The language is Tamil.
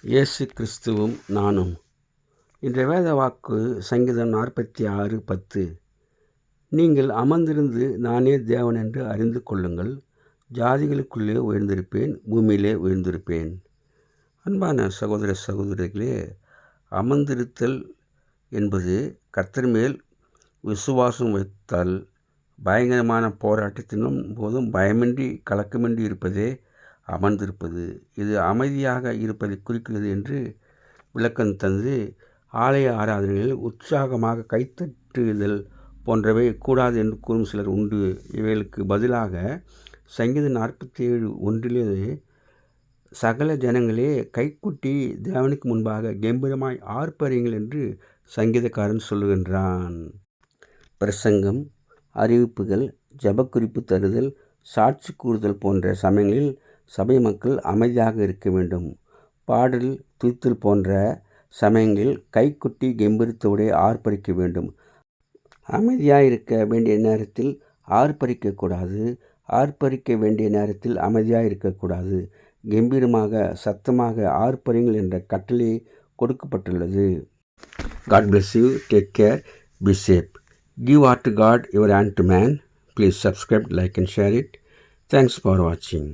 இயேசு கிறிஸ்துவும் நானும். இன்றைய வேத வாக்கு சங்கீதம் 46:10. நீங்கள் அமர்ந்திருந்து நானே தேவன் என்று அறிந்து கொள்ளுங்கள். ஜாதிகளுக்குள்ளே உயர்ந்திருப்பேன், பூமியிலே உயர்ந்திருப்பேன். அன்பான சகோதர சகோதரிகளே, அமர்ந்திருத்தல் என்பது கர்த்தர் மேல் விசுவாசம் வைத்தால் பயங்கரமான போராட்டத்தினும் போதும் பயமின்றி கலக்கமின்றி இருப்பதே அமர்ந்திருப்பது. இது அமைதியாக இருப்பதை குறிக்கிறது என்று விளக்கம் தந்து, ஆலய ஆராதனைகளில் உற்சாகமாக கைத்தட்டுதல் போன்றவை கூடாது என்று கூறும் சிலர் உண்டு. இவைகளுக்கு பதிலாக சங்கீதம் 47:1 சகல ஜனங்களே கைக்குட்டி தேவனுக்கு முன்பாக கம்பீரமாய் ஆர்ப்பரியுங்கள் என்று சங்கீதக்காரன் சொல்லுகின்றான். பிரசங்கம், அறிவிப்புகள், ஜெபக்குறிப்பு தருதல், சாட்சி கூறுதல் போன்ற சமயங்களில் சபை மக்கள் அமைதியாக இருக்க வேண்டும். பாடல், துதித்தல் போன்ற சமயங்களில் கைக்குட்டி கம்பீரத்தோடு ஆர்ப்பரிக்க வேண்டும். அமைதியாக இருக்க வேண்டிய நேரத்தில் ஆர்ப்பரிக்கக்கூடாது. ஆர்ப்பரிக்க வேண்டிய நேரத்தில் அமைதியாக இருக்கக்கூடாது. கம்பீரமாக சத்தமாக ஆர்ப்பரியுங்கள் என்ற கட்டளை கொடுக்கப்பட்டுள்ளது. God bless you. Take care. Be safe. Give heart to God, your hand to man. Please subscribe, like and share it. Thanks for watching.